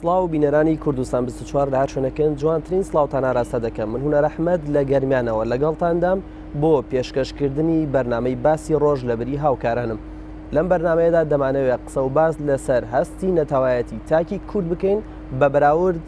سڵاو بینەرانی کوردستان 24 لە هەر شوێنەکەن جوانترین سڵاوتان ئاراستە دەکەم. من هونەر ئەحمەد لە گەرمیانەوە لەگەڵتاندام بۆ پێشکەشکردنی بەرنامەی باسی ڕۆژ لەبەری هاوکارانم. لەم بەرنامەیەدا دەمانەوێت قسە و باس لەسەر هەستی نەتەوایەتی تاکی کورد بکەین بە بەراورد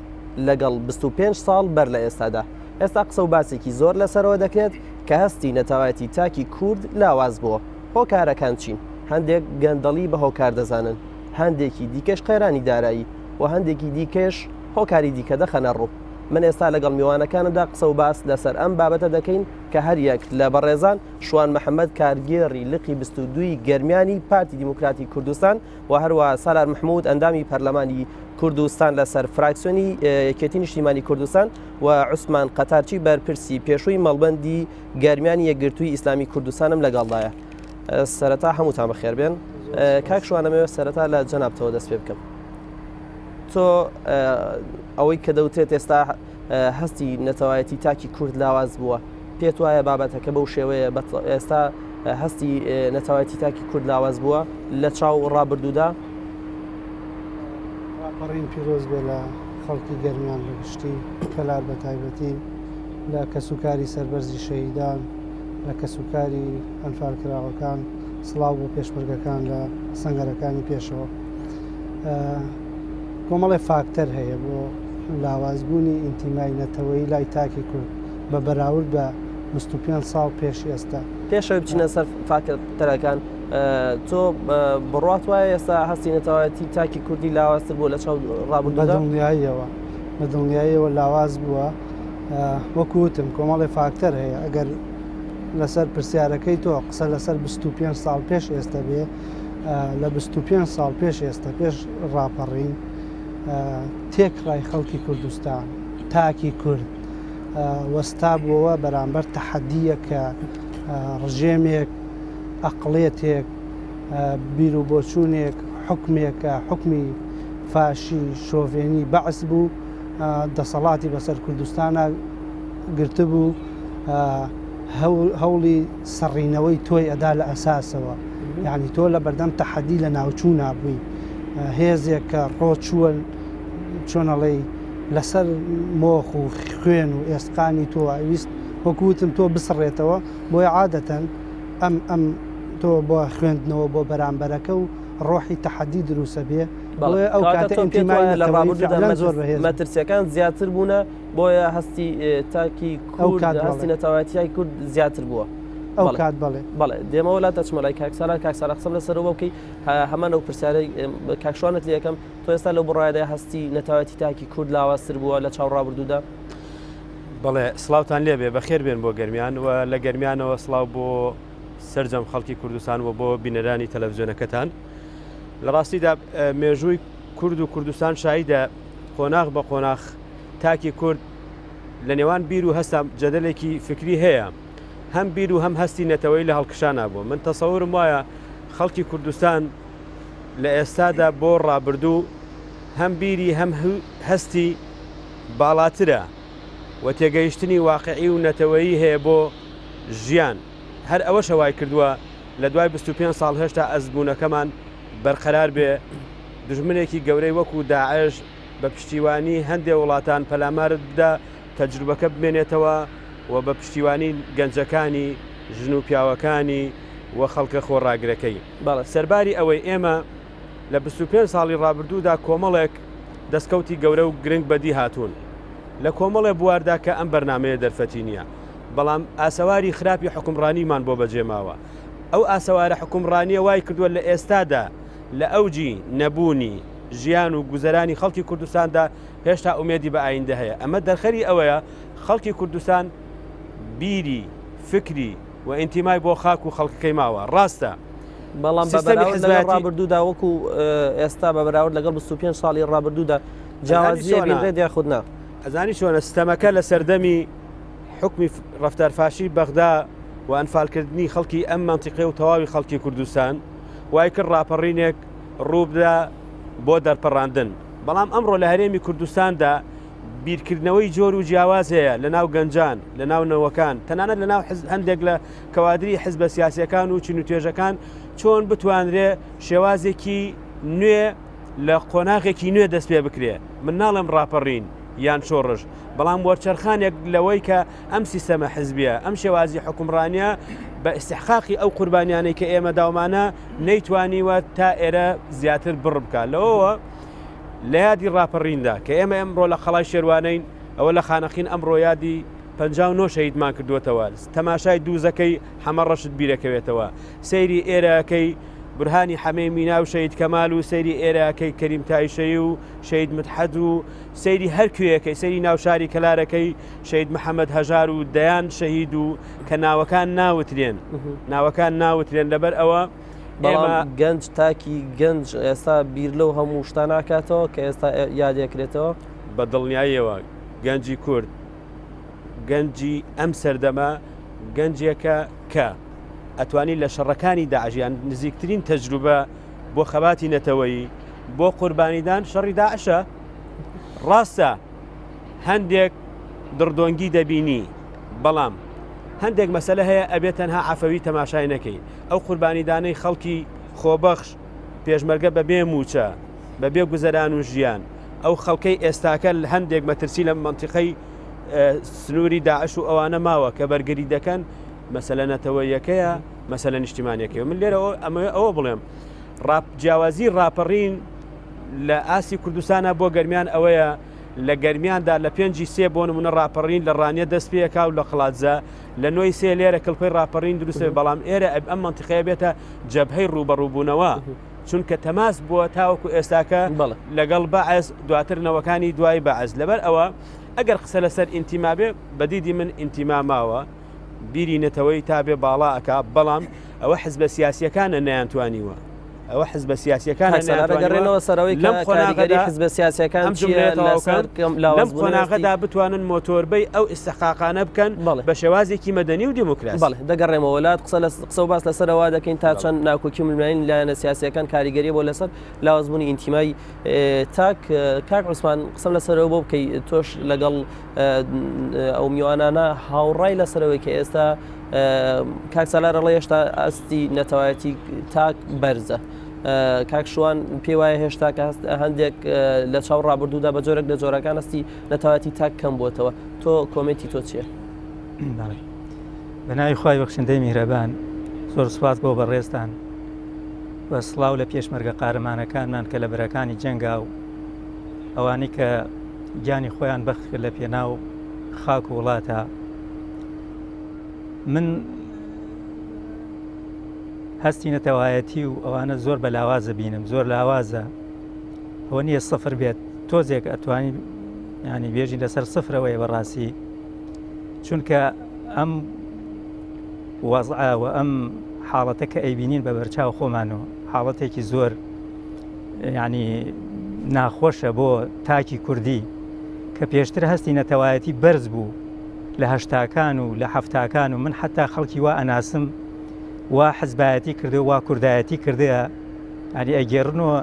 لەگەڵ 25 ساڵ بەر لە ئێستادا. ئێستا قسە و باسێکی زۆر لەسەرەوە دەکرێت کە هەستی نەتەوایەتی تاکی کورد لاواز بووە. هۆکارەکان چین؟ هەندێک گەندەڵی بە هۆکار دەزانن، هەندێکی دیکەش قەیرانی دارایی و هەندێکی دیکەش هۆکاری دیکە دەخەنە ڕوو. من ئێستا لەگەڵ میوانەکانمدا قسە و باس لەسەر ئەم بابەتە دەکەین کە هەریەک لە بەڕێزان شوان محەممەد کارگێڕی لقی 22 گەرمیانی پارتی دیموکراتی کوردستان و هەروە سالار محمود ئەندامی پەرلەمانی کوردستان لەسەر فراکسیۆنی یەکێتی نیشتیمانی کوردستان و عوسمان قەتارچی بەرپرسی پێشووی مەڵبەندی گەرمیانی یەکگرتووی ئیسلامی کوردستانم لەگەڵدایە. سەرەتا هەمووتان بەخێر بێن. کاک شوانەمەوێت سەرەتا لە جەنابتەوە دەست پێ بکەم. تۆ ئەوەی کە دەوترێت ئێستا هەستی نەتەوایەتی تاکی کورد لاواز بووە، پێت وایە بابەتەکە بەو شێوەیە ئێستا هەستی نەتەوایەتی تاکی کورد لاواز بووە لە چاو ڕابردوودا؟ ڕاپەڕین پیرۆز بێ لە خەڵکی گەرمیان لە گشتی کەلار بە تایبەتی لە کەسوکاری سەربەرزی شەهیدان، لە کەسوکاری ئەنفالکراوەکان، سڵاو بۆ پێشمەرگەکان لە سەنگەرەکانی پێشەوە. کۆمەڵی فاکتەر هەیە بۆ لاوازبوونی ئینتیمای نەتەوەیی لای تاکی کورد بە بەراورد بە 25 ساڵ پێش ئێستا. پێشەوەی بچینە سەر فاکتەرەکان، تۆ بڕات وایە ئێستا هەستی نەتەوایەتی تاکی کوردی لاوازتر بووە لە چاو ڕابردوودا؟ بە دڵنیاییەوە لاواز بووە. وەکوتم کۆمەڵی فاکتەر هەیە. ئەگەر لەسەر پرسیارەکەی تۆ قسە لەسەر 25 ساڵ پێش ئێستا بێ، لە 25 ساڵ پێش ئێستا پێش ڕاپەڕین تێکڕای خەڵکی کوردستان تاکی کورد وەستا بووەوە بەرامبەر تەحەدیە کە ڕژێمێک ئەقڵێتێک بیر و بۆچوونێک حکمێکە حکمی فاشی شۆڤێنی بەعس بوو دەسەڵاتی بەسەر کوردستانە گرتبوو، هەوڵی سەڕینەوەی تۆی ئەدا لە ئەساسەوە. یعنی تۆ لە بەردەم تەحەدی لە ناوچوو نابووی، هێزێک کە ڕۆچووە چۆنەڵێی لەسەر مۆخ و خوێن و ئێسقانی تۆ ئەویست وەکوتم تۆ بسڕێتەوە بۆی عادەتەن ئەم تۆ بۆ خوێندنەوە بۆ بەرامبەرەکە و ڕۆحی تەحەدی دروسە بێ. ئەو کاتە ئینتیمای لە ڕابردوودا زۆر مەترسیەکان زیاتر بوونە بۆیە هەستی تاکی کورد هەستی نەتەوایەتی کورد زیاتر بووە. ئەو کات بەڵێ دێمەوە لا تەچمەلای کاکسالا قسەم لەسەرەوە بکەی هەمان ئەو پرسیارەی کاکشوانت لێ یەکەم تۆ ئێستا لەو بڕایدا هەستی نەتەوایەتی تاکی کورد لاوازتر بووە لە چاو ڕابردوودا؟ بەڵێ سڵاوتان لێبێ بەخێر بێن بۆ گەرمیان و لە گەرمیانەوە سڵاو بۆ سەرجەم خەڵکی کوردستان و بۆ بینەرانی تەلەڤیزیۆنەکەتان. لە ڕاستیدا مێژووی کورد و کوردستان شایدە قۆناغ بە قۆناغ تاکی کورد لە نێوان بیر و هەستا جەدەلێکی فکری هەیە، هەم بیر و هەم هەستی نەتەوەی لە هەڵکشانە بوو. من تەسەورم وایە خەڵکی کوردستان لە ئێستادا بۆ ڕابردوو هەم بیری هەم هەستی باڵاترە و تێگەیشتنی واقعی و نەتەوەیی هەیە بۆ ژیان. هەر ئەوە شەوای کردووە لە دوای 25 ساڵ هێشتا ئەزمونونەکەمان بەرقەرار بێ، دژمنێکی گەورەی وەکو داعش بە پشتیوانی هەندێک وڵاتان پەلامار بدە تەجروبەکە بمێنێتەوە و بە پشتیوانی گەنجەکانی ژن و پیاوەکانی و خەڵکە خۆڕاگرەکەی. سەرباری ئەوەی ئێمە لە 25 ساڵی ڕابردوودا کۆمەڵێک دەستکەوتی گەورە و گرنگ بەدی هاتوون لە کۆمەڵێ بواردا کە ئەم بەرنامەیە دەرفەتی نییە، بەڵام ئاسەواری خراپی حکومڕانیمان بۆ بەجێماوە. ئەو ئاسەوارە حکومڕانیە وای کردووە لە ئێستادا لە ئەوجی نەبوونی ژیان و گوزەرانی خەڵکی کوردستاندا هێشتا ئومێدی بە ئایندە هەیە. ئەمە دەرخەری ئەوەیە خەڵکی کوردستان بیری فکری و ئینتیمای بۆ خاک و خەڵکەکەی ماوە. ڕاستە، بەڵام بەبراورد ڕابردوودا وەکو ئێستا بە بەراورد لەگەڵ 25 ساڵی ڕابردوودا جیاوازیە بینرێت یا خودنا. ئەزانی چۆنە ستەمەکە لە سەردەمی حکمی ڕەفتارفاشی بەغدا و ئەنفالکردنی خەڵکی ئەم مەنتیقێ و تەواوی خەڵکی کوردستان وای کرد ڕاپەڕینێک ڕووبدا بۆ دەرپەڕاندن. بەڵام ئەمڕۆ لە هەرێمی کوردستاندا بیرکردنەوەی جۆر و جیاواز هەیە لە ناو گەنجان، لە ناو نەوەکان، تەنانەت لە ناو هەندێک لە کەوادری حیزبە سیاسیەکان و چین و توێژەکان چۆن بتوانرێ شێوازێکی نوێ لە قۆناغێکی نوێ دەست پێ بکرێ من ناڵم ڕاپەڕین یان شۆڕژ بەڵام وەرچەرخانێک لەوەی کە ئەم سیستەمە حزبیە ئەم شێوازی حکومڕانیە بە ئیسحقاقی ئەو قوربانیانەی کە ئێمە داومانە نەیتوانیوە تا ئێرە زیاتر بڕ بکە لەوەوە لە یادی ڕاپەڕیندا کە ئێمە ئەمڕۆ لە خەڵای شێوانین ئەوە لە خانەخین ئەمڕۆ یادی 59 شەهیدمان کردووەتەوە تەماشای دووزەکەی حەمە ڕەشت بیرەکەوێتەوە سەیری ئێرەکەی برهانی حەمەی مینا و شەید کەمال و سەیری ئێرەکەی کەریم تایشەی و شەید متحەد و سەیری هەرکوێەکەی سەیری ناوشاری کەلارەکەی شەید محەممەد هەژار و دەیان شەهید و کە ناوەکان ناوترێن ناوەکان ناوترێن لەبەر ئەوە بەڵام گەنج تاکی گەنج ئێستا بیر لەو هەموو شتان ناکاتەوە کە ئێستا یادێکرێتەوە بە دڵنیاییەوە گەنجی کورد گەنجی ئەم سەردەمە گەنجێکە کە ئەتوانین لە شەڕەکانی داعشیان نزیکترین تەجروبە بۆ خەباتی نەتەوەیی بۆ قوربانیدان شەڕی داعشە ڕاستە هەندێک دڕدۆنگی دەبینی بەڵام هەندێک مەسەلە هەیە ئەبێت تەنها عەفەوی تەماشای نەکەی ئەو قوربانیدانەی خەڵکی خۆبەخش پێشمەرگە بەبێ موچە بەبێ گوزەران و ژیان ئەو خەڵکەی ئێستاکە هەندێک مەترسی لە منتیقەی سنووری داعش و ئەوانە ماوە کە بەرگری دەکەن مەسەلە نەتەوەیەکەیە مەسەلە نیشتیمانیەکەی من لێرە ئەوە بڵێم جیاوازی ڕاپەڕین لە ئاسی کوردستانە بۆ گەرمیان ئەوەیە لە گەرمیاندا لە 5 بۆ نمونە ڕاپەڕین لە ڕانیە دەست پێکا و لە خڵاتزە لە 9 لێرە کڵپەی ڕاپەڕین دروستە بەڵام ئێرە ئەم منتیقەیە بێتە جەبهەی ڕوبەڕووبوونەوە چونکە تەماس بووە تاوەکو ئێستاکە لەگەڵ بەعەز دواترنەوەکانی دوای بەعەز لەبەر ئەوە ئەگەر قسە لەسەر ئینتیما بێ بەدیدی من ئینتیما ماوە بیری نەتەوەی تا بێ باڵا ئەکا بەڵام ئەوە حزبە سیاسیەکانە نەیانتوانیوە ئەوە حزبە سیاسیەکانە نەگەڕێنەوە سەرەوەی لەم خۆناغەری حزبە سیاسیەکان لەم خۆناغەدا بتوانن مۆتۆربەی ئەو ئیستحقاقانە بکەن بە شێوازێکی مەدەنی و دیموکراسی بەڵێ دەگەڕێمەوە وڵات قسە و باس لەسەرەوە دەکەین تا چەند ناکۆکی ملمانین لایەنە سیاسیەکان کاریگەری بۆ لەسەر لاوازبوونی ئینتیمای کاک عوسمان قسەم لەسەرەوە بۆ بکەی تۆش لەگەڵ ئەو میوانانە هاوڕای لەسەرەوەی کە ئێستا کاک سالارەڵە هێشتا ئەستی نەتەوایەتی تاک بەرزە کاک شوان پێ وایە هێشتا کە هەندێک لە چاو ڕابردوودا بە جۆرێک لە جۆرەکان ئەستی نەتەوایەتی تاک کەم بووەتەوە تۆ کۆمنتی تۆ چییە؟ بەناوی خوای بەخشندەی میهرەبان زۆر سوپاس بۆ بەڕێزتان بە سڵاو لە پێشمەرگە قارەمانەکانمان کە لە بەرەکانی جەنگا و ئەوانەی کە گیانی خۆیان بەخت کرد لە پێناو خاک و وڵاتە من هەستی نەتەوایەتی و ئەوانە زۆر بە لاوازە بینم زۆر لاوازە ئەوە نییە سفر بێت تۆزێک ئەتوانی ینی بێژین لەسەر سفرەوەی بەڕاستی چونکە ئەم وەزعە و ئەم حاڵەتە کە ئەیبینین بە بەرچاو خۆمانەوە حاڵەتێکی زۆر ینی ناخۆشە بۆ تاکی کوردی کە پێشتر هەستی نەتەوایەتی بەرز بوو لە هەشتاکان و لە حەفتاکان و من حتا خەڵکی وا ئەناسم وا حزبایەتی کردو وا کوردایەتی کردەیە ئەنی ئەگەڕنەوە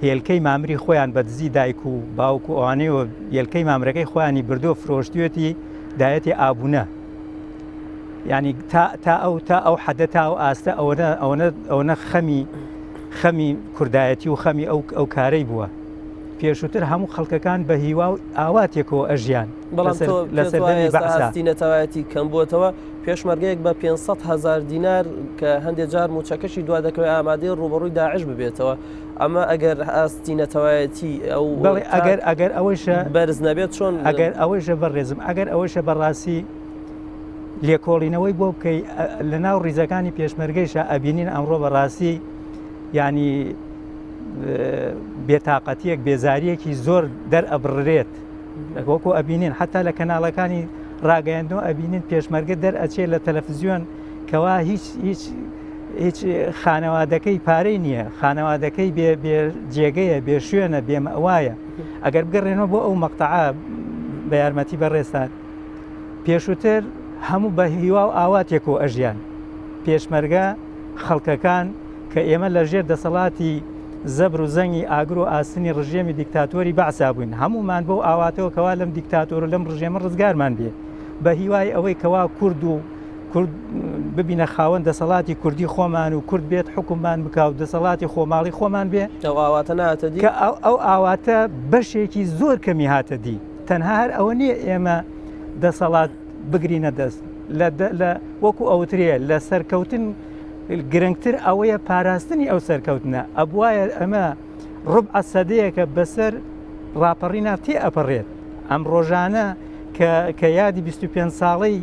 هێلکەی مامری خۆیان بە دزی دایک و باوک و ئەوانەیەوە هێلکەی مامرەکەی خۆیانی بردو فرۆشتوێتی دایەتی ئابوونە ینی تا ئەو حەدە تا ئەو ئاستە ئەوەنە خەمی کوردایەتی و خەمی ئەو کارەی بووە پێشووتر هەموو خەڵکەکان بە هیوا و ئاواتێکەوە ئەژیان لەسەردەمی بەعستی نەتەوایەتی کەم بووەتەوە پێشمەرگەیەک بە 500,000 دینار کە هەندێک جار موچەکەشی دوا دەکەوێت ئامادەی ڕوبەڕووی داعش ببێتەوە ئەمە ئەگەر ئاستی نەتەوایەتی ئەو ئەگەر ئەوەشە بەرز نەبێت چۆن ئەگەر ئەوەشە بەڕێزم ئەگەر ئەوەشە بەڕاستی لێکۆڵینەوەی بۆ بکەی لە ناو ڕیزەکانی پێشمەرگەیشە ئەبینین ئەمڕۆ بەڕاستی ینی بێتاقەتیەک بێزاریەکی زۆر دەرئەبڕێت وەکو ئەبینین حتا لە کەناڵەکانی ڕاگەیاندنەوە ئەبینین پێشمەرگە دەرئەچێت لە تەلەڤیزیۆن کەوا هیچ خانەوادەکەی پارەی نییە خانەوادەکەی بێ جێگەیە بێ شوێنە بێمەوایە ئەگەر بگەڕێنەوە بۆ ئەو مەقتەعە بە یارمەتی بەڕێستان پێشووتر هەموو بە هیوا و ئاواتێکەوە ئەژیان پێشمەرگە خەڵکەکان کە ئێمە لە ژێر دەسەڵاتی زەبر و زەنگی ئاگر و ئاسنی ڕژێمی دیکتاتۆری بەعسا بووین هەمومان بۆ ئاواتەوە کەوا لەم دیکتاتۆر و لەم ڕژێمە ڕزگارمان بێ بە هیوای ئەوەی کەوا کورد و کورد ببینە خاوەن دەسەڵاتی کوردی خۆمان و کورد بێت حکومان بکە و دەسەڵاتی خۆماڵی خۆمان بێ ئەو ئاواتە ناتە دی کە ئەو ئاواتە بەشێکی زۆر کەمی هاتە دی تەنها هەر ئەوە نییە ئێمە دەسەڵات بگرینە دەست لە وەکو ئەوترێ لە سەرکەوتن گرنگتر ئەوەیە پاراستنی ئەو سەرکەوتنە ئەبواە ئەمە ڕوبع سەدەیەکە بەسەر ڕاپەڕینا تێ ئەپەڕێت ئەم ڕۆژانە کە یادی 25 ساڵەی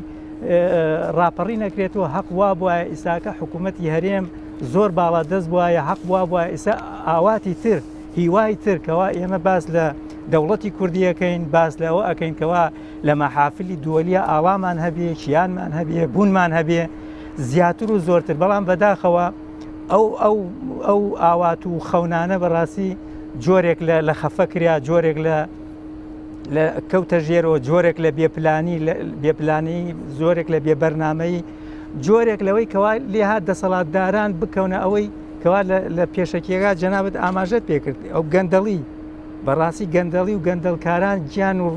ڕاپەڕی نەکرێتەوە حەق وا بووە ئیساکە حکوومەتی هەرێم زۆر باڵا دەست بووە حەق وا بووە ئێستا ئاواتی تر هیوای تر کەوا ئێمە باس لە دەوڵەتی کوردیەکەین باس لەوە ئەەکەینکەوە لە مەحافلی دووەلیە ئاوامان هەبێ چیانمان هەبێ بوونمان هەبێ زیاتر و زۆرتر بەڵام بەداخەوە ئەو ئاوات و خەونانە بەڕاستی جۆرێک لە خەفەکریا جۆرێک لە کەوتە ژێرەوە جۆرێک لە بێپلانی زۆرێک لە بێبەرنامەی جۆرێک لەوەی کەوا لێهات دەسەڵاتداران بکەونە ئەوەی کەوا لە پێشەکیێگا جەنابەت ئاماژەت پێکرد ئەو گەندەڵی بەڕاستی گەندەڵی و گەندەڵکاران گیان و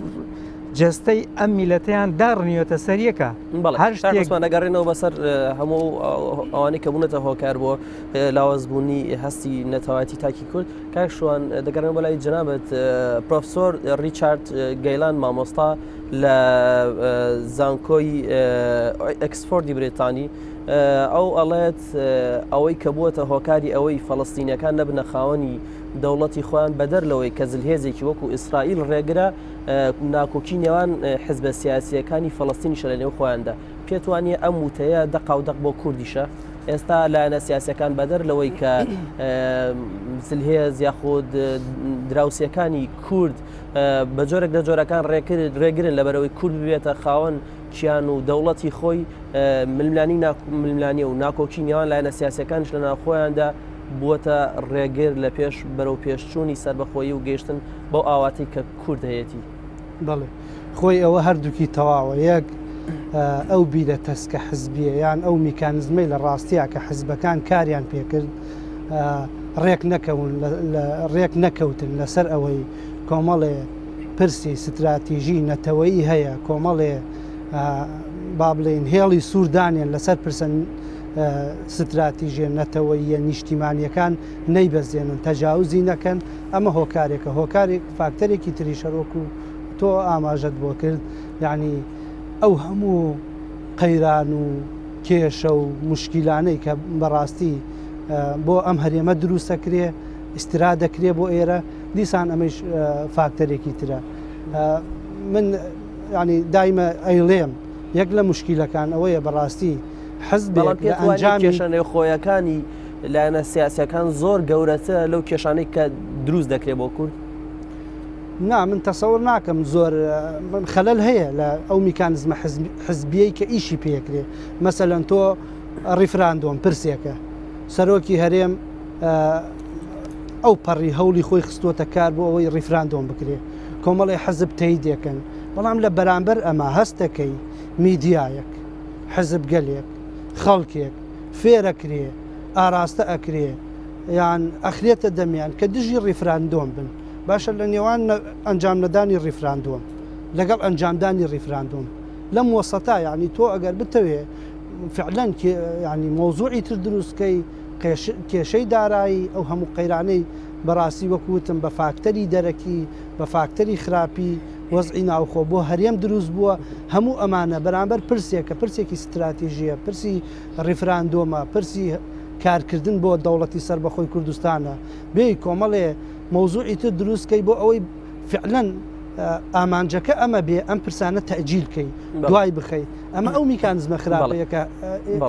جستەی ئەم میلەتیان داڕنیۆتە سەریەکە هەر شتێکمان نەگەڕێنەوە بەسەر هەموو ئەوانەی کە بوونەتە هۆکار بۆ لاوازبوونی هەستی نەتەواتی تاکی کورد کاک شوان دەگەڕێن بۆ لای جەنابەت پرۆفسۆر ریچارد گەیلان مامۆستا لە زانکۆی ئەکسفۆردی بریتانی ئەو ئەڵێت ئەوەی کە بووەتە هۆکاری ئەوەی فەڵەستینیەکان نەبنە خاوەنی دەوڵەتی خۆیان بەدەر لەوەی کە زلهێزێکی وەکو ئیسرائیل ڕێگرە ناکۆکی نێوان حزبە سیاسیەکانی فەڵەستینیشە لە نێو خۆیاندا پێت وانە ئەم وتەیە دەقاودەق بۆ کوردیشە ئێستا لایەنە سیاسەکان بەدەر لەوەی کە زلهێز یاخود دراوسەکانی کورد بە جۆرێک لە جۆرەکان ڕێگرن لەبەرەوەی کورد ببێتە خاوەن چیان و دەوڵەتی خۆی ململانی و ناکۆکی نێوان لایەنە سیاسەکانش لە ناوخۆیاندا بووەتە ڕێگر لە پێش بەرەو پێشچوونی سربەخۆیی و گەیشتن بۆ ئاواتی کە کورد هەیەتی بەڵێ خۆی ئەوە هەردووکی تەواوە یەک ئەو بیرە تەسکە حزبیە یان ئەو میکانزمەی لە ڕاستیە کە حزبەکان کاریان پێکرد ڕێک نەکەوتن لەسەر ئەوەی کۆمەڵێ پرسی استراتیژی نەتەوەیی هەیە کۆمەڵێ با بڵێن هێڵی سووردانیان لەسەر پرسن استراتیژیە نەتەوەییە نیشتیمانیەکان نەیبەزێنن تەجاوزی نەکەن ئەمە هۆکارێکە هۆکارێک فاکتەرێکی تریشەرۆک و تۆ ئاماژەت بۆ کرد یعنی ئەو هەموو قەیران و کێشە و مشکیلانەی کە بەڕاستی بۆ ئەم هەرێمە دروستەکرێ ئیسترا دەکرێ بۆ ئێرە دیسان ئەمەش فاکتەرێکی ترە من ینی دایمە ئەیڵێم یەک لە مشکیلەکان ئەوەیە بەڕاستی حەزبێک لە ئەنجامی کێشانەی خۆیەکانی لایەنە سیاسیەکان زۆر گەورەتە لەو کێشانەی کە دروست دەکرێت بۆ کورد نا من تەسەوڕ ناکەم زۆر خەلەل هەیە لە ئەو میکانزمە حزبیەی کە ئیشی پێکرێ مەسەلەن تۆ ڕیفراندۆم پرسێکە سەرۆکی هەرێم ئەو پەڕی هەولی خۆی خستووەتە کار بۆ ئەوەی ڕیفراندۆم بکرێ کۆمەڵی حەزب تەیدێکن بەڵام لە بەرامبەر ئەمە هەستەکەی میدیایەک حەزب گەلێک خەڵکێک فێرەکرێ ئاراستە ئەکرێ یان ئەخرێتە دەمیان کە دژی ڕیفراندۆم بن باشە لە نێوان ئەنجام نەدانی ڕیفراندۆم لەگەڵ ئەنجامدانی ڕیفراندۆم لەم وەسەتا یعنی تۆ ئەگەر بتەوێ فعلەن ینی مۆزوعی تر دروستکەی کێشەی دارایی ئەو هەموو قەیرانەی بەڕاستی وەکوتم بە فاکتەری دەرەکی بە فاکتەری خراپی وەزعی ناوخۆ بۆ هەرێم دروست بووە هەموو ئەمانە بەرامبەر پرسێکە پرسێکی استراتیژیە پرسی ڕیفراندۆمە پرسی کارکردن بۆ دەوڵەتی سربەخۆی کوردستانە بێ کۆمەڵێ مۆزوعی تر دروستکەی بۆ ئەوەی فعلەن ئامانجەکە ئەمە بێ ئەم پرسانە تەجیلکەی دوای بخەی ئەمە ئەو میکانزمە خراپەیەکە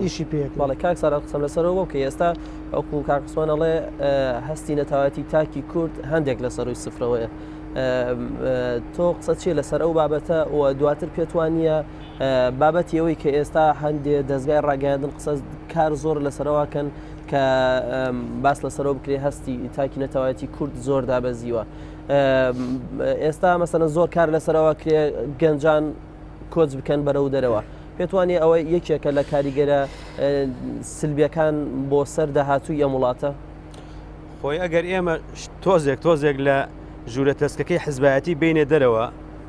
ئیشی پێک باڵی کاک سارا قسەم لەسەرەوە کە ئێستا ئەوکو کاکسوانەڵێ هەستی نەتەواتی تاکی کورد هەندێک لە سەرۆی سفرەوەیە تۆ قسە چیە لەسەر ئەو بابەتە و دواتر پێتوانیە بابەتی ئەوەی کە ئێستا هەندێ دەستگای ڕاگەاندن قسە کار زۆر لەسەرەوەکەن کە باس لەسەرەوە بکرێ هەستی تاکی نەتەواتی کورد زۆر دابەزیوە ئێستا مەسەنە زۆر کار لەسەرەوە کرێ گەنجان کۆچ بکەن بەرەو دەرەوە پێتوانێ ئەوە یەکێکە لە کاریگەرە سلبیەکان بۆ سەر داهاتووی ئەم وڵاتە خۆی ئەگەر ئێمە تۆزێک لە ژوورە تەسکەکەی حزبایەتی بینێ دەرەوە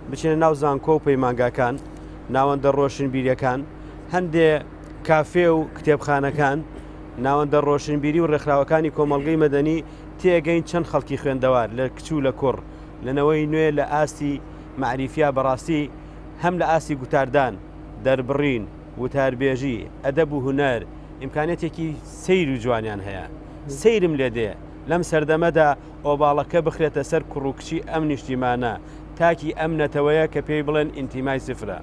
بچێنە ناو زانکۆ و پەیمانگاکان ناوەندە ڕۆشنبیریەکان هەندێ کافێ و کتێبخانەکان ناوەندە ڕۆشنبیری و ڕێکخراوەکانی کۆمەڵگەی مەدەنی تێگەین چەند خەڵکی خوێندەوار لە کچوو لە کوڕ لەنەوەی نوێ لە ئاستی معریفیا بەڕاستی هەم لە ئاسی گوتاردان دەربڕین وتاربێژی ئەدەب و هونەر ئیمکانێتێکی سەیر و جوانیان هەیە سەیرم لێ دێ لەم سەردەمەدا ئۆباڵەکە بخرێتە سەر کوڕوکچی ئەم نیشتیمانە تاکی ئەم نەتەوەیە کە پێی بڵێن ئینتیمای سفرە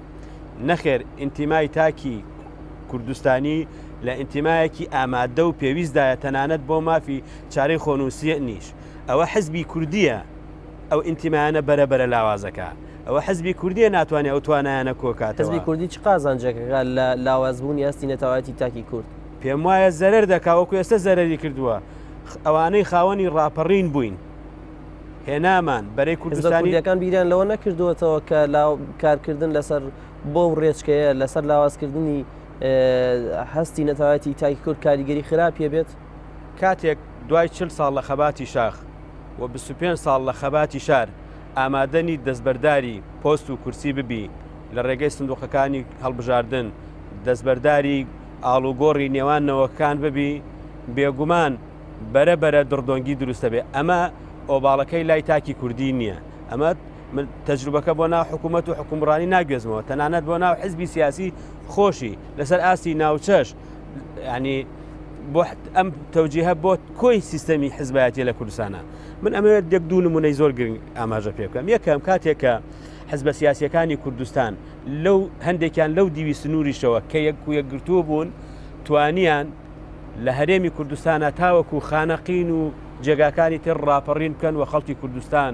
نەخێر ئینتیمای تاکی کوردستانی لە ئینتیمایەکی ئامادە و پێویستدایە تەنانەت بۆ مافی چارەی خۆنووسیە نیش ئەوە حزبی کوردیە ئەو ئینتیمایانە بەرەبەرە لاوازەکە ئەوە حزبی کوردیە ناتوانێت ئەو توانایانە کۆکاتەوە حزبی کوردی چ قازانجێکەکە لە لاوازبوونی هەستی نەتەوایەتی تاکی کورد پێم وایە زەرەر دەکاوەکو ئێستا زەرەری کردووە ئەوانەی خاوەنی ڕاپەڕین بووین هێنامان بەرەی کوردستانی کوردیەکان بیریان لەوە نەکردووەتەوە کە کارکردن لەسەر بۆ ڕێچکەیە لەسەر لاوازکردنی هەستی نەتەوایەتی تاکی کورد کاریگەری خراپیە بێت کاتێک دوای 40 ساڵ لە خەباتی شاخ و 25 ساڵ لە خەباتی شار ئامادەنی دەستبەرداری پۆست و کورسی ببی لە ڕێگەی سندوقەکانی هەڵبژاردن دەستبەرداری ئاڵوگۆڕی نێوانەوەکان ببی بێگومان بەرەبەرە دڕدۆنگی دروستە بێ ئەمە ئۆباڵەکەی لای تاکی کوردی نییە ئەمە تەجروبەکە بۆ ناو حکوومەت و حکومڕانی ناگوێزمەوە تەنانەت بۆ ناو حزبی سیاسی خۆشی لەسەر ئاسی ناوچەش ینی بۆ ئەم تەوجیهە بۆ کۆی سیستەمی حزبایەتی لە کوردستانە من ئەمەوێت یەک دوو نمونەی زۆر گرنگ ئاماژە پێ بکەم یەکەم کاتێکە حزبە سیاسیەکانی کوردستان لەو هەندێکیان لەو دیوی سنووریشەوە کە یەک و یەکگرتووە بوون توانیان لە هەرێمی کوردستانە تاوەکو خانەقین و جێگاکانی تر ڕاپەڕین بکەن و خەڵکی کوردستان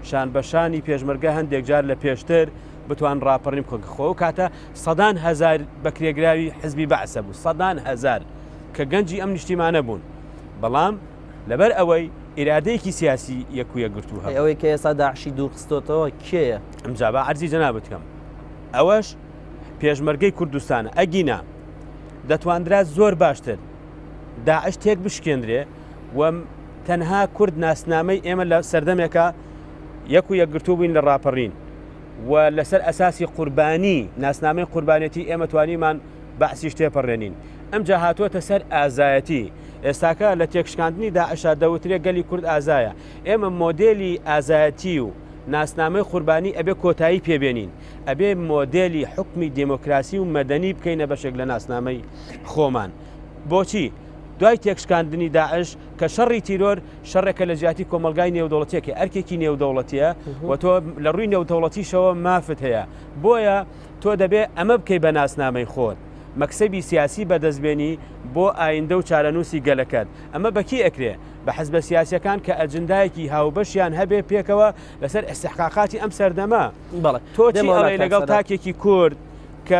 شان بەشانی پێشمەرگە هەندێک جار لە پێشتر بتوان ڕاپەڕین بکەن خۆ کاتە سەدان هەزار بەکرێگراوی حزبی بەعسە بوو سەدان هەزار کە گەنجی ئەم نیشتیمانە بوون بەڵام لەبەر ئەوەی ئیرادەیەکی سیاسی یەک و یەکگرتووە ئەوەی کە ئێستا داعشی دوورخستۆتەوە کێیە ئەمجا بە عەرزی جەناب بکەم ئەوەش پێشمەرگەی کوردستانە ئەگینا دەتواندرا زۆر باشتر داعش تێک بشکێندرێ و تەنها کورد ناسنامەی ئێمە لە سەردەمێکە یەک و یەکگرتوو بووین لە ڕاپەڕین و لەسەر ئەساسی قوربانی ناسنامەی قوربانەتی ئێمە توانیمان بەعسیش تێپەڕێنین ئەمجا هاتووەتە سەر ئازایەتی ئێستاکە لە تێکشکاندنی داعشا دەوترێ گەلی کورد ئازایە ئێمە مۆدێلی ئازایەتی و ناسنامەی قوربانی ئەبێ کۆتایی پێبێنین ئەبێ مۆدێلی حکمی دموکراسی و مەدەنی بکەینە بەشێک لە ناسنامەی خۆمان بۆچی دوای تێکشکاندنی داعش کە شەڕی تیرۆر شەڕێکە لە جیاتی کۆمەلگای نێودەوڵەتیەکە ئەرکێکی نێودەوڵەتیە و تۆ لە ڕووی نێودەوڵەتیشەوە مافت هەیە بۆیە تۆ دەبێ ئەمە بکەی بە ناسنامەی خۆت مەکسەبی سیاسی بەدەستبێنی بۆ ئایندە و چارەنووسی گەلەکەت ئەمە بەکی ئەکرێ بە حزبە سیاسیەکان کە ئەجندایەکی هاوبەشیان هەبێ پێکەوە لەسەر ئستحقاقاتی ئەم سەردەما تۆچی ئەڵێ لەگەڵ تاکێکی کورد کە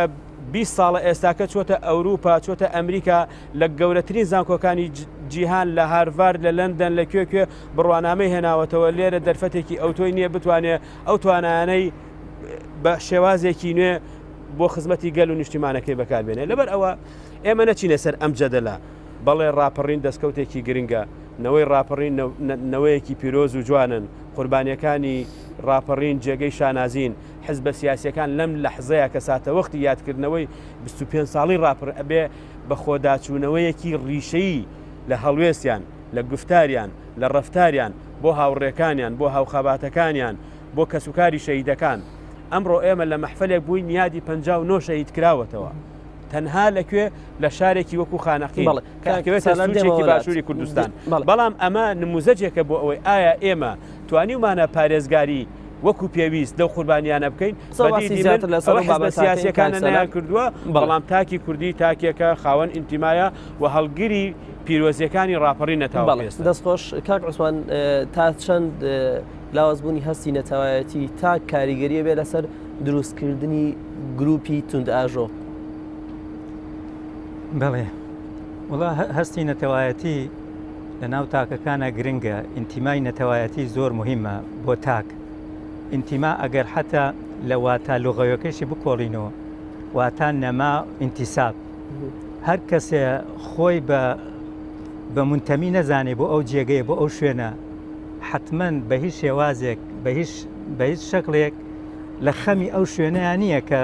20 ساڵە ئێستاکە چۆتە ئەوروپا چۆتە ئەمریکا لە گەورەترین زانکۆکانی جیهان لە هارڤارد لە لەندەن لە کوێ بڕوانامەی هێناوەتەوە لێرە دەرفەتێکی ئەوتۆی نییە بتوانێت ئەو توانانەی بە شێوازێکی نوێ بۆ خزمەتی گەل و نیشتیمانەکەی بەکاربێنێ لەبەر ئەوە ئێمە نەچینە سەر ئەم جەدەلا بەڵێ ڕاپەڕین دەستکەوتێکی گرنگە نەوەی ڕاپەڕین نەوەیەکی پیرۆز و جوانن قوربانیەکانی ڕاپەڕین جێگەی شانازین حزبە سیاسیەکان لەم لەحزەیە کە ساتە وەختی یادکردنەوەی 25 ساڵی ڕاپەڕ ئەبێ بە خۆداچوونەوەیەکی ڕیشەیی لە هەڵوێستیان لە گفتاریان لە ڕەفتاریان بۆ هاوڕێکانیان بۆ هاوخەباتەکانیان بۆ کەسوکاری شەهیدەکان ئەمڕۆ ئێمە لە مەحفلێک بووین یادی 59 شەهید کراوەتەوە تەنها لەکوێ لە شارێکی وەکو خانەقین کەوێتەکی باشووری کوردستان بەڵام ئەمە نموزەجێکە بۆ ئەوەی ئایا ئێمە توانیمانە پارێزگاری وەکو پێویست دەو قوربانیانە بکەین بە سیاسیەکانە نەیان کردووە بەڵام تاکی کوردی تاکێکە خاوەن ئینتیمایە و هەڵگیری پیرۆزیەکانی ڕاپەڕی نەتاوە دەستخۆش کاک عوسمان تا چەند لاوازبوونی هەستی نەتەوایەتی تا کاریگەریە بێ لەسەر دروستکردنی گروپی توند ئاژۆ بەڵێ وڵا هەستی نەتەوایەتی لە ناو تاکەکانە گرنگە ئینتیمای نەتەوایەتی زۆر مهمە بۆ تاک ئینتیما ئەگەر حتا لە واتە لۆغەوەکەشی بکۆڵینەوە واتە نەما ئینتیساب هەر کەسێ خۆی بە منتەمی نەزانێ بۆ ئەو جێگەیە بۆ ئەو شوێنە حتمما بە هیچ شێوازێک بە هیچ شەکڵێک لە خەمی ئەو شوێنەیان نییە کە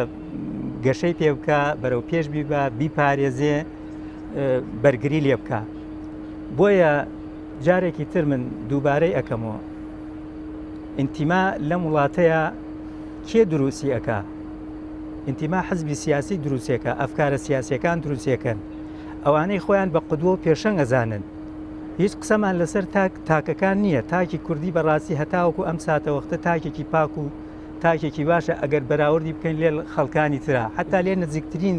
گەشەی پێ بکە بەرەو پێش بیبە بیپارێزێ بەرگری لێ بکە بۆیە جارێکی تر من دووبارەی ئەەکەمەوە ئینتیما لەم وڵاتەیە کێ دروستی ئەکا ئینتیما حزبی سیاسی دروستێکە ئەفکارە سیاسیەکان دروستێکن ئەوانەی خۆیان بە قودوە و پێشەنگ ئەزانن هیچ قسەمان لەسەر تاکەکان نییە تاکی کوردی بەڕاستی هەتاوەکو ئەم ساتەوەختە تاکێکی پاک و تاکێکی باشە ئەگەر بەراوردی بکەین لێ خەڵکانی ترا حتا لێ نزیکترین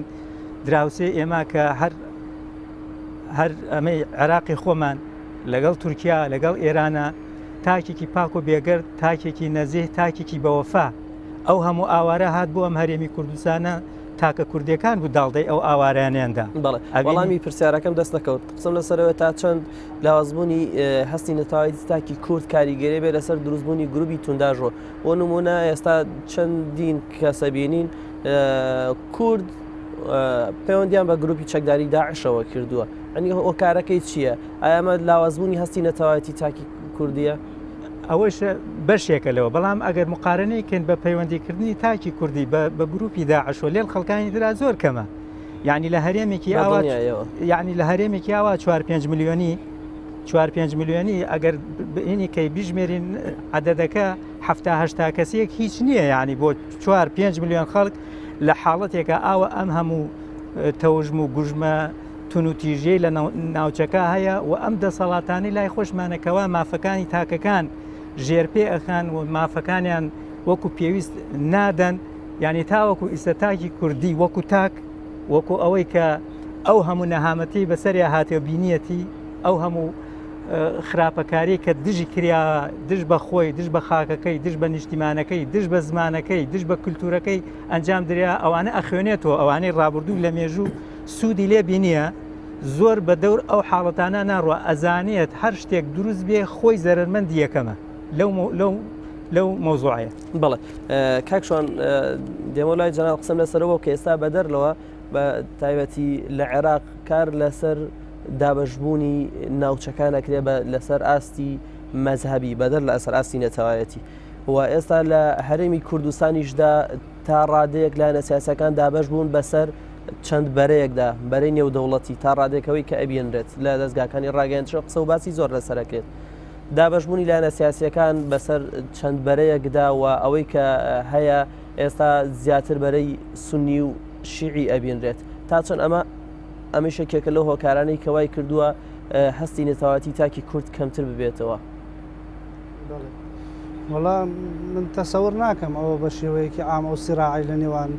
دراوسێ ئێمە کە هەر ئەمەی عێراقی خۆمان لەگەڵ تورکیا لەگەڵ ئێرانە تاکێکی پاک و بێگەر تاکێکی نەزیه تاکێکی بەوەفا ئەو هەموو ئاوارە هات بۆ ئەم هەرێمی کوردستانە تاکە کوردیەکان بوو داڵدەی ئەو ئاوارانیاندا وەڵامی پرسیارەکەم دەست نەکەوت قسم لەسەرەوە تا چەند لاوازبوونی هەستی نەتەوایەتی تاکی کورد کاریگەری بێ لەسەر دروستبوونی گروپی تونداژۆ بۆ نمونە ئێستا چەندین کەسە بینین کورد پەیوەندیان بە گروپی چەکداری داعشەوە کردووە ئەنی هۆکارەکەی چییە؟ ئایا ئەمە لاوازبوونی هەستی نەتەوایەتی تاکی کوردیە؟ ئەوەش بەشێکە لەوە بەڵام ئەگەر مقارنەیکەن بە پەیوەندیکردنی تاکی کوردی بە گروپی داعشۆ لێن خەڵکانی درا زۆر کەمە یعنی لە هەرێمێکی ئاوا یعنی لە هەرێمێکی ئاوا 4-5 میلیۆنی 4-5 میلیۆنی ئەگەر بینی کەی بیژمێرین عەدەدەکە 70-80 کەسێک هیچ نییە یعنی بۆ 4-5 میلیۆن خەڵک لە حاڵەتێکە ئاوە ئەم هەموو تەوژم و گوژمە تون و تیژەی لە ناوچەکە هەیە و ئەم دەسەڵاتانی لای خۆشمانەکەوە مافەکانی تاکەکان ژێرپێ ئەخان و مافەکانیان وەکو پێویست نادەن یعنی تاوەکو ئیسەتاکی کوردی وەکو تاک وەکو ئەوەی کە ئەو هەموو نەهامەتی بەسەریا هاتێ بینیەتی ئەو هەموو خراپەکاری کە دژی کریا دژ بە خۆی دژ بە خاکەکەی دژ بە نیشتیمانەکەی دژ بە زمانەکەی دژ بە کولتورەکەی ئەنجام دریا ئەوانە ئەخوێنێتەوە ئەوانەی ڕابردوو لە مێژوو سوودی لێ بینیە زۆر بە دەور ئەو حاڵەتانە ناڕوە ئەزانێت هەر شتێک دروست بێ خۆی زەرمەندی یەکەمە لەو مۆزوعەیە بەڵێ کاکشوان دێمە لای جەناب قسەم لەسەرەوە کە ئێستا بەدەرلەوە بە تایبەتی لە عێراق کار لەسەر دابەشبوونی ناوچەکانەکرێ بە لەسەر ئاستی مەزهبی بەدەر لە ئەسەر ئاستی نەتەوایەتی و ئێستا لە هەرێمی کوردستانیشدا تا ڕادەیەک لایەنە سیاسەکان دابەش بوون بەسەر چەند بەرەیەکدا بەرەی نێودەوڵەتی تا ڕادێکەوەی کە ئەبیێنرێت لە دەستگاکانی ڕاگەیاندنەوە قسە و باسی زۆر لەسەرەکرێت دابەشبوونی لایەنە سیاسیەکان بەسەر چەند بەرەیەکدا و ئەوەی کە هەیە ئێستا زیاتر بەرەی سونی و شیعی ئەبیێنرێت تا چەند ئەمە شەکێکە لەو هۆکارانەی کەوای کردووە هەستی نەتەوایەتی تاکی کورد کەمتر ببێتەوە وەڵام من تەسەور ناکەم ئەوە بە شێوەیەکی ئام و سیراعی لە نێوان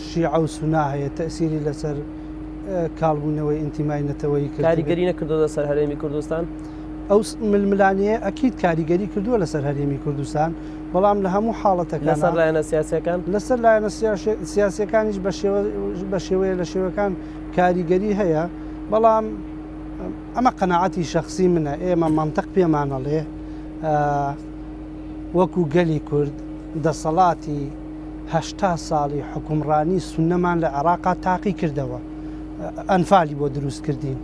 شیعە و سونا هەیە تەسیری لەسەر کاڵبوونەوەی ئینتیمای نەتەوەیی کرد کاریگەری نەکردو لەسەر هەرێمی کوردستان ئەو ململانەیە ئەکیید کاریگەری کردووە لەسەر هەرێمی کوردستان بەڵام لە هەموو حاڵەتەکان لەسەر لایەنە سیاسیەکان لەسەر لایەنە سیاسیەکانیش بە شێوەیە لە شێوەکان کاریگەری هەیە بەڵام ئەمە قەناعەتی شەخصی منە ئێمە مەنتەق پێمانەڵێ وەکو گەلی کورد دەسەڵاتی 80 ساڵی حکومڕانی سونەمان لە عێراقا تاقی کردەوە ئەنفالی بۆ دروست کردین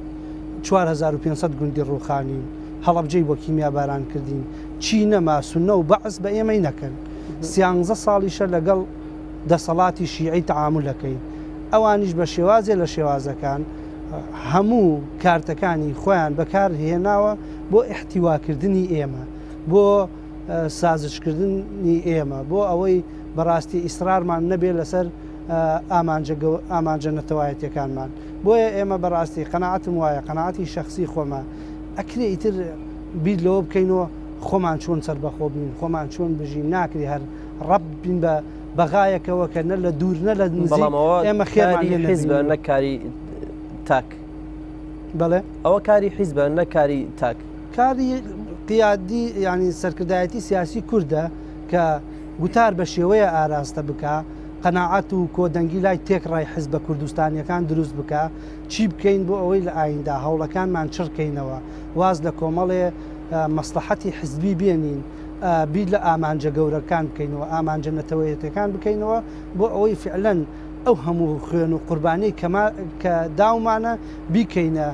4500 گوندی ڕووخانین هەڵەبجەی بۆ کیمیا باران کردین چی نەما سونە و بەعس بە ئێمەی نەکەن 13 ساڵیشە لەگەڵ دەسەڵاتی شیعی تەعامولەکەین ئەوانیش بە شێوازێ لە شێوازەکان هەموو کارتەکانی خۆیان بەکار هێناوە بۆ احتیواکردنی ئێمە بۆ سازشکردنی ئێمە بۆ ئەوەی بەڕاستی ئیسرارمان نەبێت لەسەر ئامانجە نەتەوایەتیەکانمان بۆیە ئێمە بەڕاستی قەناعەتم وایە قەناعەتی شەخصی خۆمە ئەکرێ ئیتر بیر لەوە بکەینەوە خۆمان چۆن سەربەخۆ بین خۆمان چۆن بژین ناکری هەر ڕەب بین بە بەغایەکەوە کە نە لە دوور نە لە نزیک ئێمە خێری حیزبە نەکاری تاک بەڵێ ئەوە کاری حیزبە نەکاری تاک کاری قیادی ینی سەرکردایەتی سیاسی کووردە کە گوتار بە شێوەیە ئاراستە بکە قەناعەت و کۆدەنگی لای تێکڕای حیزبە کوردستانیەکان دروست بکە چی بکەین بۆ ئەوەی لە ئایندا هەوڵەکانمان چڕکەینەوە واز لە کۆمەڵێ مەسلحەتی حیزبی بێنین بیر لە ئامانجە گەورەکان بکەینەوە ئامانجە نەتەوەیەتەکان بکەینەوە بۆ ئەوەی فعلەن ئەو هەموو خوێن و قوربانەی کە داومانە بیکەینە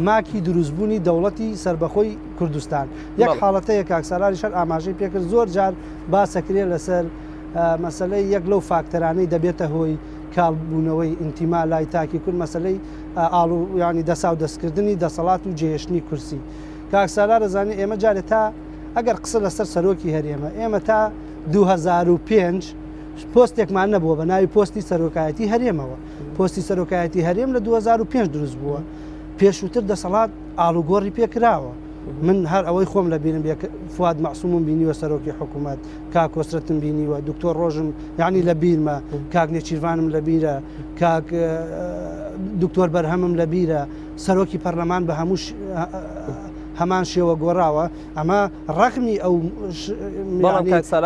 ماکی دروستبوونی دەوڵەتی سربەخۆی کوردستان یەک حاڵەتەیە کاکسەراری شەر ئاماژەی پێکرد زۆر جار باسەکرێ لەسەر مەسلەی یەک لەو فاکتەرانەی دەبێتە هۆی کاڵبوونەوەی ئینتیما لای تاکی کورد مەسلەی ینی دەسا و دەستکردنی دەسەڵات و جێهێشتنی کورسی کاکسالار دەزانێت ئێمە جارێت تا ئەگەر قسە لەسەر سەرۆکی هەرێمە ئێمە تا 2005 پۆستێکمان نەبووە بە ناوی پۆستی سەرۆکایەتی هەرێمەوە پۆستی سەرۆکایەتی هەرێم لە 2005 دروست بووە پێشووتر دەسەڵات ئاڵوگۆڕی پێکراوە من هەر ئەوەی خۆم لە بینم فواد مەعسوومم بینیوە سەرۆکی حکوومەت کاک کۆسرەتم بینیوە دکتۆر ڕۆژم یعنی لە بیرمە کاک نێچیروانم لە بیرە کاک دکتۆر بەرهەمم لە بیرە سەرۆکی پەرلەمان بە هەمان شێوە گۆڕاوە ئەمە ڕقمی ئەو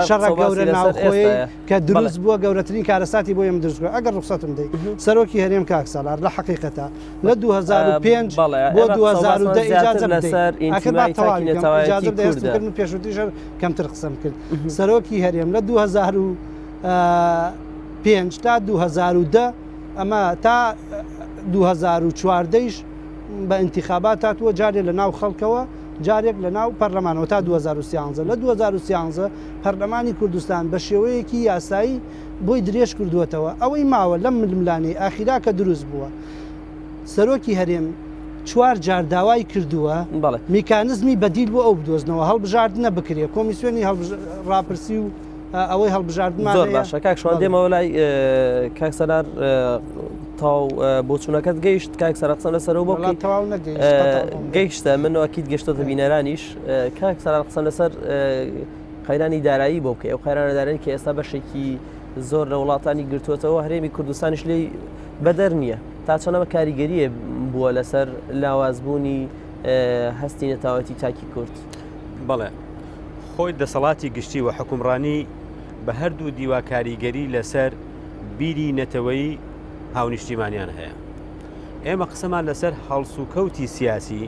شەڕە گەورە ناوخۆی کە دروست بووە گەورەترین کارەساتی بۆ ئێمە دروستکە ئەگەر ڕخسەتم دەی سەرۆکی هەرێم کاک سالار لە حقیقەتە لە 2005 بۆ 2010 ئیجازە لەسەر پێشوتیژە کەمتر قسەم کرد سەرۆکی هەرێم لە 2005 تا 2010 ئەمە تا 2014 بە انتخابات هاتووە جارێک لە ناو خەڵکەوە جارێک لە ناو پەرلەمانەوە تا 2013 لە 2013 پەرلەمانی کوردستان بە شێوەیەکی یاسایی بۆی درێژ کردووەتەوە ئەوەی ماوە لەم ململانەی ئاخیرا کە دروست بووە سەرۆکی هەرێم 4 جار داوای کردووە میکانزمی بەدیل بۆ ئەو بدۆزنەوە هەڵبژاردنە بکرێ کۆمیسیۆنی ڕاپرسی و ئەوەی هەڵبژاردنمان زۆر باشە کاک شوان دێمەوە لای کاک سەلار تاو بۆچوونەکەت گەیشت کاک سەر قسە لەسەرەوە بۆ گەیشتە من ئەکیت گەشتۆتە بینەرانیش کاک سەلار قسە لەسەر قەیرانی دارایی بۆ بکە ئەو قەیرانە دارایی کە ئێستا بەشێکی زۆر لە وڵاتانی گرتووەتەوە هەرێمی کوردستانیش لێی بەدەر نییە تا چۆنەمە کاریگەریە بووە لەسەر لاوازبوونی هەستی نەتاوەتی تاکی کورد بەڵێ خۆی دەسەڵاتی گشتی و حکومڕانی بە هەردوو دیوا کاریگەری لەسەر بیری نەتەوەی هاونیشتیمانیان هەیە ئێمە قسەمان لەسەر هەڵس و کەوتی سیاسی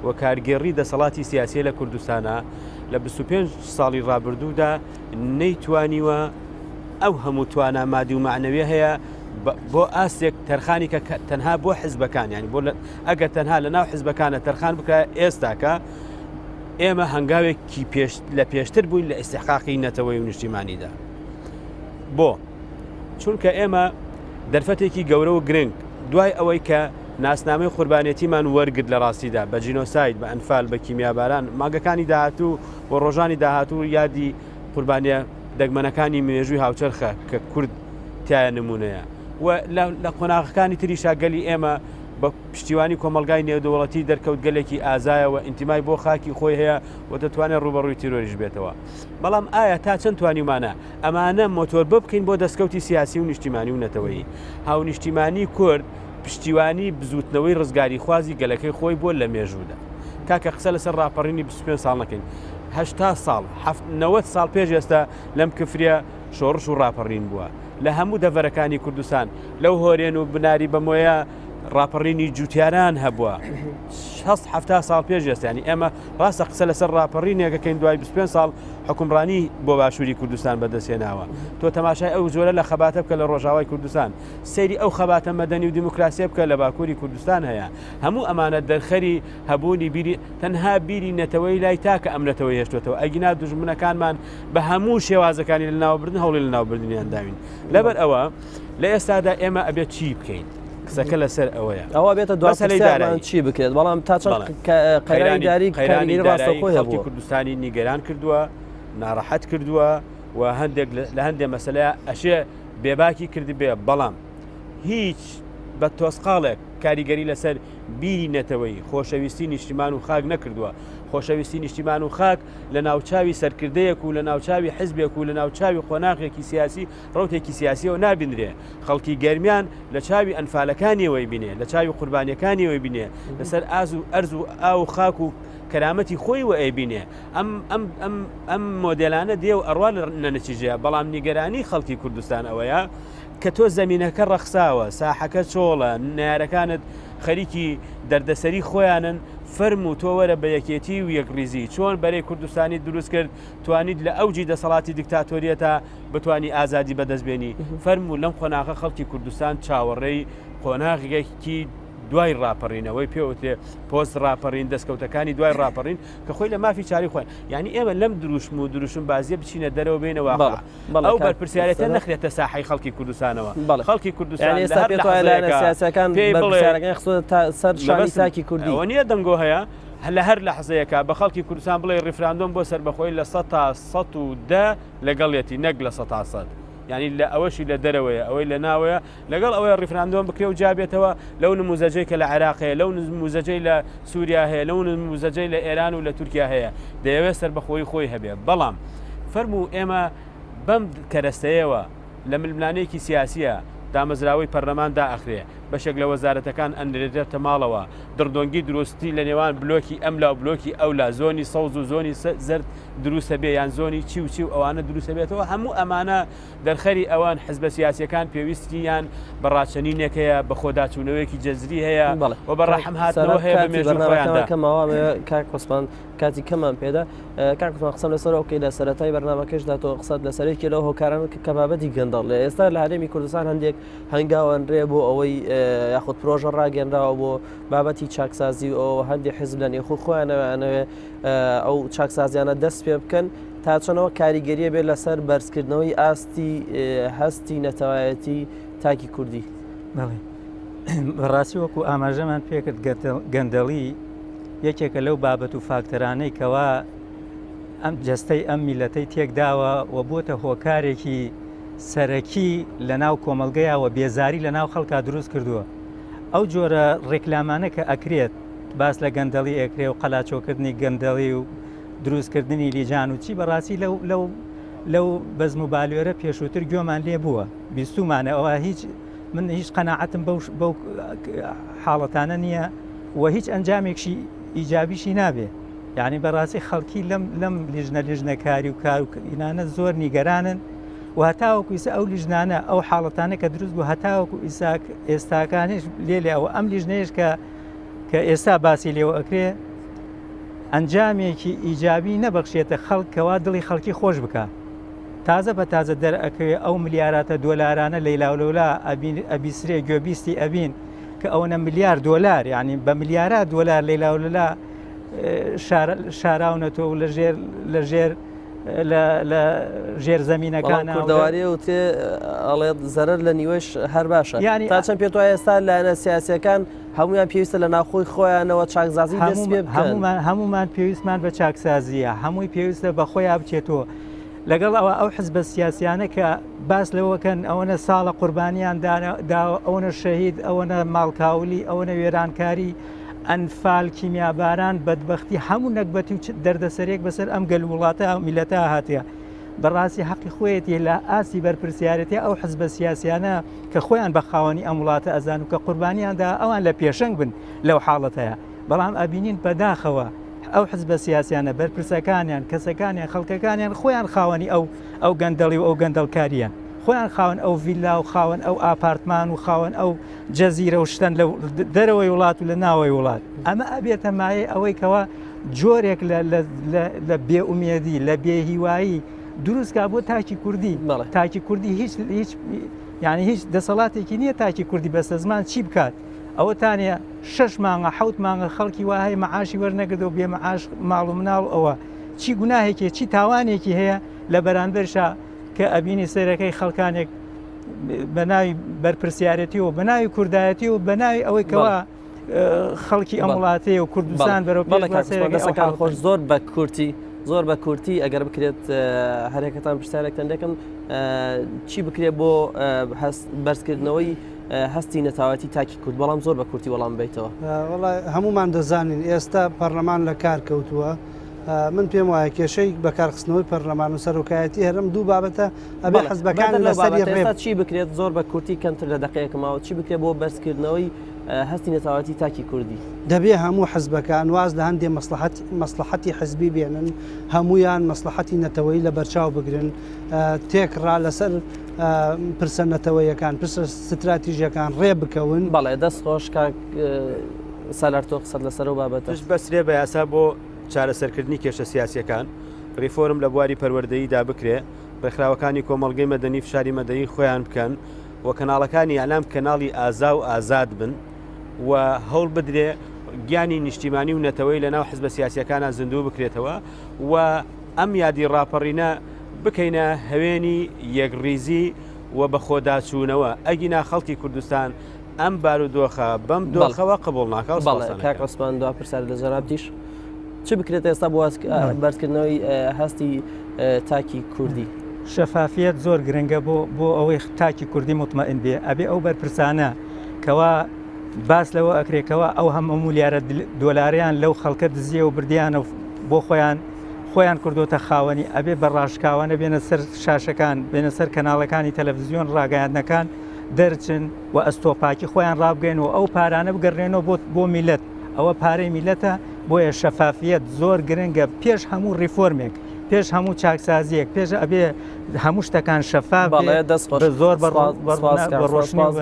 و کارگێڕی دەسەڵاتی سیاسی لە کوردستانە لە 25 ساڵی ڕابردوودا نەیتوانیوە ئەو هەموو توانە مادی و معنەوی هەیە بۆ ئاستێک تەرخانی کە تەنها بۆ حزبەکان ینی بۆ ئەگەر تەنها لە ناو حزبەکانە تەرخان بکە ئێستاکە ئێمە هەنگاوێکی لە پێشتر بووین لە ئیستحقاقی نەتەوەی و نیشتیمانیدا بۆ چونکە ئێمە دەرفەتێکی گەورە و گرنگ دوای ئەوەی کە ناسنامەی قوربانێتیمان وەرگرت لە ڕاستیدا بە جینۆساید بە ئەنفال بە کیمیاباران ماگەکانی داهاتوو و ڕۆژانی داهاتوو یادی قوربانیە دەگمەنەکانی مێژووی هاوچەرخە کە کورد تایە نمونەیە و لە قۆناغەکانی تریشا گەلی ئێمە بە پشتیوانی کۆمەلگای نێودەوڵەتی دەرکەوت گەلێکی ئازایەوە ئینتیمای بۆ خاکی خۆی هەیە و دەتوانێت ڕوبەڕووی تیرۆریش بێتەوە بەڵام ئایا تا چەند توانیمانە ئەمانە مۆتۆر بکەین بۆ دەستکەوتی سیاسی و نیشتیمانی و نەتەوەیی هاو نیشتیمانی کورد پشتیوانی بزوتنەوەی ڕزگاری خوازی گەلەکەی خۆی بۆ لە مێژوودا کاکە قسە لەسەر ڕاپەڕینی 25 ساڵ نەکەین 80 ساڵ 90 ساڵ پێش ئێستا لەم کفرە شۆڕش و ڕاپەڕین بووە لە هەموو دەڤەرەکانی کوردستان لەو هۆرێن و بناری بەمۆیە ڕاپەڕینی جوتیاران هەبووە 60 ساڵ پێش ئێستانی ئێمە ڕاستە قسە لەسەر ڕاپەڕینێکەکەین دوای 25 ساڵ حکومڕانی بۆ باشووری کوردستان بەدەستێناوە تۆ تەماشای ئەو جۆرە لە خەباتە بکە لە ڕۆژاوای کوردستان سەیری ئەو خەباتە مەدەنی و دیموکراسی بکە لە باکووری کوردستان هەیە هەموو ئەمانە دەرخەری هەبوونی بیری تەنها بیری نەتەوەی لای تاکە ئەم نەتەوەی هێشتوێتەوە ئەگینا دوژمنەکانمان بە هەموو شێوازەکانی لە ناوبردن هەوڵی لە ناوبردنیان داوین لەبەر ئەوە لە ئێستادا ئێمە ئەبێت چی بکەین قسەکە لەسەر ئەوەیە ئەوە بێتە دوای چی بکرێت بەڵام تا قەیرانی داری قەیرانی ڕاستەخۆی کوردستانی نیگەران کردووە ناڕەحەت کردووە و هەندێک لە هەندێک مەسەلەیە ئەشێ بێباکی کردی بێ بەڵام هیچ بە تۆسقاڵێک کاریگەری لەسەر بیری نەتەوەی خۆشەویستی نیشتیمان و خاک نەکردووە خۆشەویستی نیشتیمان و خاک لە ناوچاوی سەرکردەیەک و لە ناوچاوی حزبێک و لە ناوچاوی خۆناغێکی سیاسی ڕوتێکی سیاسیەوە نابینرێ خەڵکی گەرمیان لە چاوی ئەنفالەکانیەوەی بینێ لە چاوی قوربانیەکانیەوەی بینێ لەسەر ئاز و ئەرز و ئاو خاک و کەرامەتی خۆی و ئەیبینێ ئەم مۆدێلانە دێ و ئەڕوا نەنەچیژەیە بەڵام نیگەرانی خەڵکی کوردستان ئەوەیە کە تۆ زەمینەکە ڕەخساوە ساحەکە چۆڵە نارەکانت خەریکی دەردەسەری خۆیانن فەرم و تۆ وەرە بە یەکێتی و یەکریزی چۆن بەرەی کوردستانی دروست کرد توانیت لە ئەوجی دەسەڵاتی دیکتاتۆریەتە بتانی ئازادی بەدەستبێنی فەرم و لەم قۆناغە خەڵکی کوردستان چاوەڕێی قۆناغێکی دوای ڕاپەڕینەوەی پێوتێ پۆست ڕاپەڕین دەستکەوتەکانی دوای ڕاپەڕین کە خۆی لە مافی چاری خۆیان یعنی ئێمە لەم دروشم و دروشم بازیە بچینە دەرەوە بێنەوە ئەو بەرپرسیارەتە نەخرێتە ساحەی خەڵکی کوردستانەوە خەڵکی کوردستان سیاسەکان سەر شانی تاکی کوردی ئەوە نییە دەنگۆ هەیە لە هەر لە حزەیەەکە بە خەڵکی کوردستان بڵێ ڕیفراندۆم بۆ سەربەخۆی لە 110 لەگەڵێتی نەک لە 100 ینی لە ئەوەشی لە دەرەوەیە ئەوەی لە ناوەیە لەگەڵ ئەوەی ڕیفراندۆم بکرێ و جابێتەوە لەو نموزەجەی کە لە عێراقەیە لەو نموزەجەی لە سووریا هەیە لەو نموزەجەی لە ئێران و لە تورکیا هەیە دەیەوێت سەربەخۆی خۆی هەبێ بەڵام فەرموو ئێمە بەم کەرەستەیەوە لە ململانەیەکی سیاسیە دامەزراوەی پەرلەمان دائەخرێ بەشێک لە وەزارەتەکان ئەندرێتە ماڵەوە دڕدۆنگی دروستی لە نێوان بلۆکی ئەملا و بلۆکی ئەولا زۆنی سەوز و زۆنی زرد دروستە بێ یان زۆنی چی و چی و ئەوانە دروستە بێتەوە هەموو ئەمانە دەرخەری ئەوان حزبە سیاسیەکان پێویستیان بەڕاچەنینێکەیە بە خۆداچوونەوەیەکی جەزری هەیە و بەڕەحم هاتنەوە هەیە بە مێژوەکەماوە کاک عوسمان کاتی کەمان پێدا کاک عوسمان قسەم لەسەر ئەوکەی لە سەرەتای بەرنامەکەشدا تۆ قسەت لەسەرێکی لەو هۆکاران کە بابەتی گەندەڵ لە ئێستا لە هەرێمی کوردستان هەندێک هەنگاوەنرێ بۆ ئەوەی یاخود پرۆژە ڕاگەنراوە بۆ بابەتی چاکسازی ئەو هەندێک حزب لە نێخۆ خۆیانەوە ئەو چاکسازیانە دەست پێ بکەن تا چۆنەوە کاریگەریە بێت لەسەر بەرزکردنەوەی ئاستی هەستی نەتەوایەتی تاکی کوردی. بەڕاستی وەکو ئاماژەمان پێکرد گەندەڵی یەکێکە لەو بابەت و فاکتەرانەی کەوا ئەم جەستەی ئەم میلەتەی تێکداوە و بۆتە هۆکارێکی سەرەکی لە ناو کۆمەلگەیەوە بێزاری لە ناو خەڵکا دروست کردووە. ئەو جۆرە ڕێکلامانە کە ئەکرێت باس لە گەندەڵی ئەکرێ و قەلاچۆکردنی گەندەڵی و دروستکردنی لیجان و چی بەڕاستی لەو بەزم و بالوێرە پێشووتر گوێمان لێ بووە بیستومانە ئەوە من هیچ قەناعەتم بەو حاڵەتانە نییە و هیچ ئەنجامێکشی ئیجابیشی نابێ یعنی بەڕاستی خەڵکی لەم لیژنەکاری و کارینانە زۆر نیگەرانن و هەتاوەکو ئیسا ئەو لیژنانە ئەو حاڵەتانە کە دروست بوو هەتاوەکو ئێستاکانیش لێەوە ئەم لیژنەیەش کە ئێستا باسی لێوە ئەکرێ ئەنجامێکی ئیجابی نەبەخشێتە خەڵکەوە دڵی خەڵکی خۆش بکە تازە بە تازە دەرئەکەوێ ئەو ملیاراتە دۆلارانە لەیلاولەولا ئەبیسرێ گوێبیستی ئەبین کە ئەوەنە ملیار دۆلار یعنی بە ملیارات دۆلار لەیلاولەلا شاراونەتەوە و لە ژێر زەمینەکانە کوردەواری و تێ ئەڵێت زەرەر لە نیوەش هەر باشە تا چەند پێت وایە ئێستا لایەنە سیاسیەکان هەمویان پێویستە لە ناوخۆی خۆیانەوە چاکسازی دەست پێ بکەن هەمومان پێویستمان بە چاکسازیە هەمووی پێویستە بە خۆیان بچێتەوە لەگەڵ ئەوە ئەو حزبە سیاسیانە کە باس لەوەکەن ئەوەنە ساڵە قوربانیان داوە ئەوەنە شەهید ئەوەنە ماڵکاولی ئەوەنە وێرانکاری ئەنفال کیمیاباران بەدبەختی هەموو نەکبەتی و دەردەسەرێک بەسەر ئەم گەل وڵاتە میلەتە هاتیە بەڕاستی حەقی خۆیەتی لە ئاسی بەرپرسیارەتی ئەو حزبە سیاسیانە کە خۆیان بە خاوەنی ئەم وڵاتە ئەزان و کە قوربانیاندا ئەوان لە پێشنگ بن لەو حاڵەتەیە بەڵام ئەبینین بەداخەوە ئەو حزبە سیاسیانە بەرپرسەکانیان کەسەکانیان خەڵکەکانیان خۆیان خاوەنی ئەو گەندەڵی و ئەو گەندەڵکاریان خۆیان خاوەن ئەو ڤیلا و خاوەن ئەو ئاپارتمان و خاوەن ئەو جەزیرە و شتن لە دەرەوەی وڵات و لە ناوەی وڵات ئەمە ئەبێتە مایە ئەوەی کەەوە جۆرێک لە بێئومێدی لە بێهیوایی دروستکە بۆ تاکی کوردی تاکی کوردی هیچ یعنی هیچ دەسەڵاتێکی نییە تاکی کوردی بەسە زمان چی بکات ئەوەتانە 6 مانگە 7 مانگە خەڵکی وهەیە مەعاشی وەرنەگرێت و بێ مەعاش ماڵ و مناڵ ئەوە چی گوناهێکی چی تاوانێکی هەیە لە بەرامبەرشە کە ئەبینی سەرەکەی خەڵکانێک بە ناوی بەرپرسیارەتی و بە ناوی کوردایەتی و بە ناوی ئەوەی کەەوە خەڵکی ئەم وڵاتەیە و کوردستان بەرەوەکان خۆش زۆر بە کورتی ئەگەر بکرێت هەرێکەتان پرسیارێکتان دەکەم چی بکرێت بۆ بەرزکردنەوەی هەستی نەتاوەتی تاکی کورد بەڵام زۆر بە کورتی وەڵام بیتەوە هەمومان دەزانین ئێستا پەرلەمان لە کار کەوتووە من پێم وایە کێشەی بەکارخستنەوەی پەرلەمان و سەرۆکایەتی هەرم دوو بابەتە ئەبێ حەزبەکان لەسەری ڕێ چی بکرێت زۆر بە کورتی کەمتر لە دقەیەکماوە چی بکرێت بۆ بەرزکردنەوەی هەستی نەتاوەتی تاکی کوردی دەبێ هەموو حەزبەکان واز لە هەندێ مەسلحەتی حزبی بێنن هەمویان مەسلحەتی نەتەوەی لە بەرچاو بگرن تێکڕا لەسەر پرسە نەتەوەیەکان پرسە ستراتیژیەکان ڕێ بکەون بەڵێ دەست خۆش سالار تۆ قسەت لەسەر و بابەتش بەسرێ بە یاسا بۆ چارەسەرکردنی کێشە سیاسیەکان ڕیفۆرم لە بواری پەروەردەییدا بکرێ ڕێکخراوەکانی کۆمەڵگەی مەدەنی فشاری مەدەنی خۆیان بکەن و کەناڵەکانی ئالام کەناڵی ئازا و ئازاد بن و هەوڵ بدرێ گیانی نیشتیمانی و نەتەوەی لە ناو حزبە سیاسیەکانە زیندوو بکرێتەوە و ئەم یادی ڕاپەڕینە بکەینە هەوێنی یەکڕیزی و بە خۆداچوونەوە ئەگینا خەڵکی کوردستان ئەم بارودۆخە بەم دۆخەوە قبول ناکە. کاک عوسمان دو پرسیار لە جەنابتیش چ بکرێت ئێستا بۆ بەرزکردنەوەی هەستی تاکی کوردی؟ شەفافیت زۆر گرنگە بۆ ئەوەی تاکی کوردی مطمئن بێ ئەبێ ئەو بەرپرسانە کەوا باس لەوە ئەکرێکەوە ئەو هەموو مولیارە دۆلاریان لەو خەڵکە دزیە و بردیانە بۆ خۆیان کردوتە خاوەنی ئەبێ بەڕاشکاوانە بێنە سەر شاشەکان بێنە سەر کەناڵەکانی تەلەڤیزیۆن ڕاگەیاندنەکان دەرچن و ئەستۆپاکی خۆیان ڕابگەینەوە ئەو پارانە بگەڕێنەوە بۆ میلەت ئەوە پارەی میلەتە بۆیە شەفافیت زۆر گرنگە پێش هەموو ریفۆرمێک پێش هەموو چاکسازیەک پێش ئەبێ هەموو شتەکان شەفاف زۆر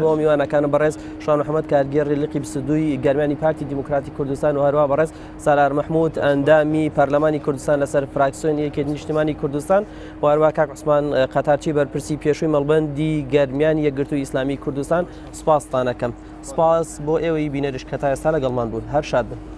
بۆ میوانەکانە بەڕێز شان محەممەد کارگێڕی لقی 22 گەرمانی پارتی دیموکراتی کوردستان و هەروە بەڕێز سالار محمود ئەندامی پەرلەمانی کوردستان لەسەر فراکسیۆن یەکێتی نیشتیمانی کوردستان و هەروە کاک عوسمان قەتارچی بەرپرسی پێشووی مەڵبەندی گەرمیانی یەکگرتووی ئیسلامی کوردستان سپاستانەکەم. سپاس بۆ ئێوەی بینەرش کە تا ئێستا لەگەڵمان بوون. هەر شاد بن.